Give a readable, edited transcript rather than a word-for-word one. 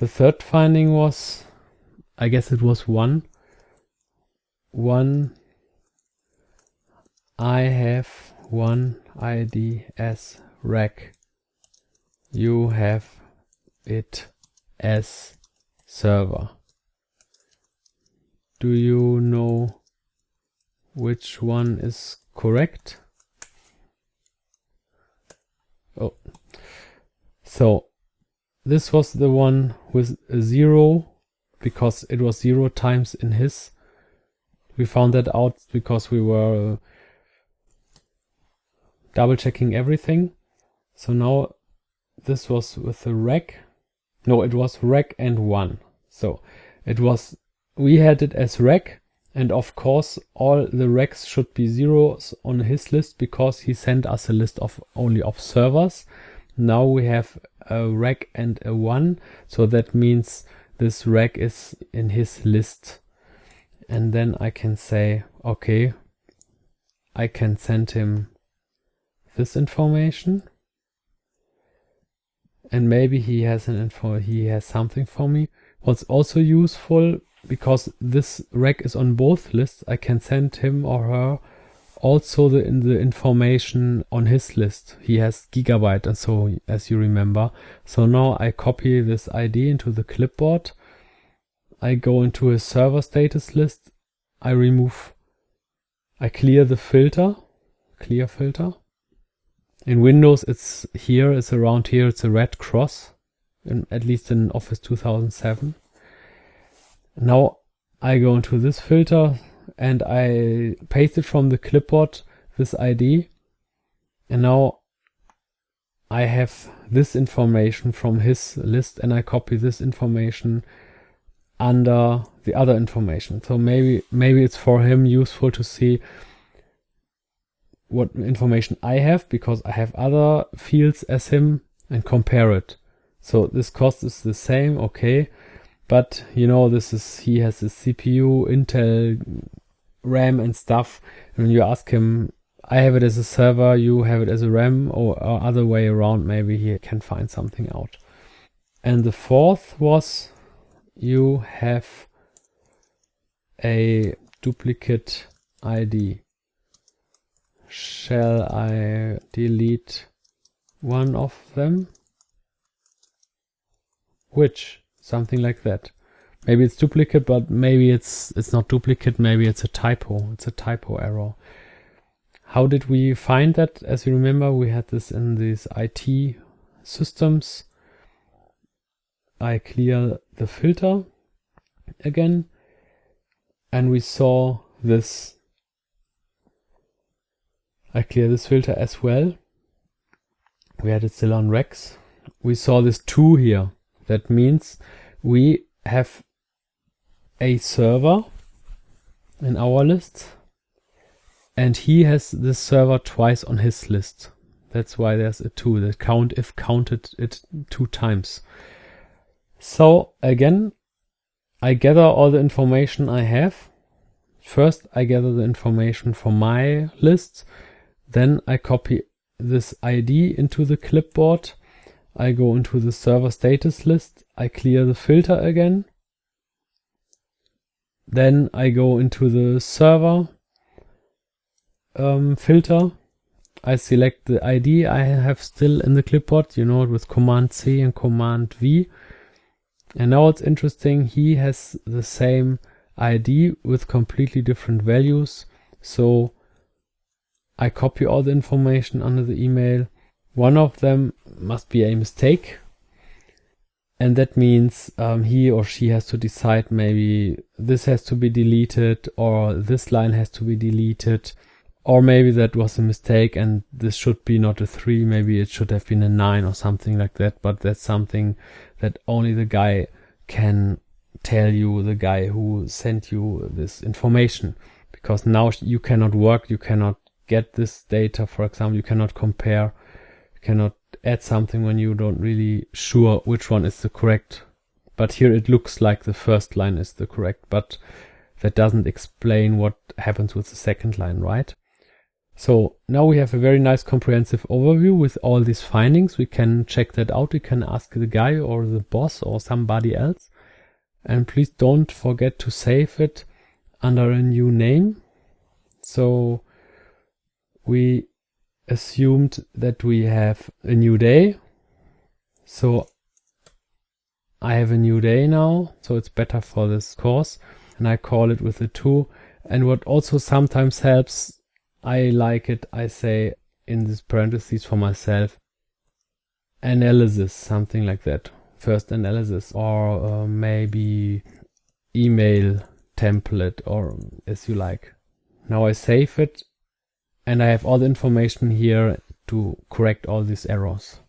The third finding was, I guess it was 1. I have one ID as rec. You have it as server. Do you know which one is correct? Oh, so this was the one with a 0 because it was 0 times in his. We found that out because we were double checking everything. So now this was with the rec. No, it was rec and 1. So it was, we had it as rec, and of course all the recs should be zeros on his list because he sent us a list of only of servers. Now we have a rec and a 1, so that means this rec is in his list. And then I can say, okay, I can send him this information, and maybe he has something for me. What's also useful, because this rec is on both lists, I can send him or her also the information on his list. He has gigabyte, and so, as you remember. So now I copy this ID into the clipboard. I go into his server status list. I clear the filter, clear filter. In Windows, it's around here, it's a red cross, at least in Office 2007. Now I go into this filter and I paste it from the clipboard, this ID. And now I have this information from his list, and I copy this information under the other information. So maybe it's for him useful to see what information I have, because I have other fields as him, and compare it. So this cost is the same, okay, but you know, he has a CPU, Intel, RAM and stuff. And when you ask him, I have it as a server, you have it as a RAM, or other way around, maybe he can find something out. And the fourth was, you have a duplicate ID. Shall I delete one of them? Which? Something like that. Maybe it's duplicate, but maybe it's not duplicate, maybe it's a typo. It's a typo error. How did we find that? As you remember, we had this in these IT systems. I clear the filter again, and we saw this. I clear this filter as well. We had it still on recs. We saw this 2 here. That means we have a server in our list, and he has this server twice on his list. That's why there's a 2. That counted it 2 times. So again, I gather all the information I have. First, I gather the information from my list. Then I copy this ID into the clipboard. I go into the server status list. I clear the filter again. Then I go into the server filter. I select the ID I have still in the clipboard, you know, with Command C and Command V. And now it's interesting, he has the same ID with completely different values. So I copy all the information under the email. One of them must be a mistake. And that means he or she has to decide, maybe this has to be deleted, or this line has to be deleted. Or maybe that was a mistake and this should be not a 3, maybe it should have been a 9 or something like that. But that's something that only the guy can tell you, the guy who sent you this information. Because now you cannot work, you cannot get this data, for example, you cannot compare, you cannot add something when you don't really sure which one is the correct. But here it looks like the first line is the correct, but that doesn't explain what happens with the second line, right? So now we have a very nice comprehensive overview with all these findings. We can check that out. We can ask the guy or the boss or somebody else. And please don't forget to save it under a new name. So we assumed that we have a new day. So I have a new day now, so it's better for this course, and I call it with a 2. And what also sometimes helps, I like it, I say in this parentheses for myself, analysis, something like that. First analysis, or maybe email template, or as you like. Now I save it, and I have all the information here to correct all these errors.